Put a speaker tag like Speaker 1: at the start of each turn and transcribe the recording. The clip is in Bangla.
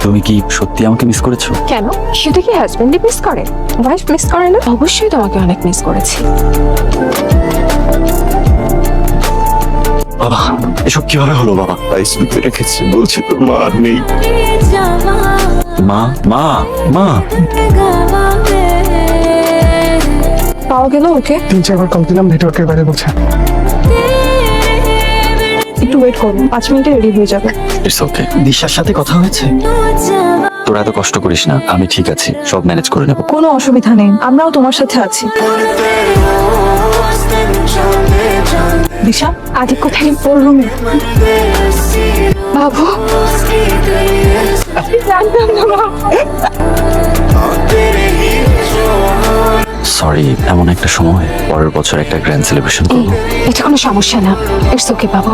Speaker 1: তুমি কি সত্যি আমাকে মিস করেছো?
Speaker 2: কেন, সেটা কি হাজবেন্ডে মিস করে, ওয়াইফ মিস করে না? অবশ্যই তোমাকে অনেক মিস করেছি।
Speaker 1: বাবা, এসব কিভাবে হলো বাবা? স্মৃতি রেখেছি, বলছি তোর মা আর নেই। মা মা মা
Speaker 2: পাওয়া গেল ওকে?
Speaker 3: 3-4 বার কল দিলাম, নেটওয়ার্কের বাইরে বলছে।
Speaker 2: একটু ওয়েট করুন, 5 মিনিটে রেডি হয়ে যাবে।
Speaker 1: It's okay. দিশার সাথে কথা হয়েছে? তোরা এত কষ্ট করিস না, আমি ঠিক আছি, সব ম্যানেজ করে নেব।
Speaker 2: কোনো অসুবিধা নেই, আমরাও তোমার সাথে আছি। দিশা, আদি কোথায়? ওর রুমে। বাবু, আমি জানতাম না বাবু।
Speaker 1: সরি, এমন একটা সময়, পরের বছর একটা গ্র্যান্ড সেলিব্রেশন করবো।
Speaker 2: এটা কোনো সমস্যা না, ইটস ওকে বাবু।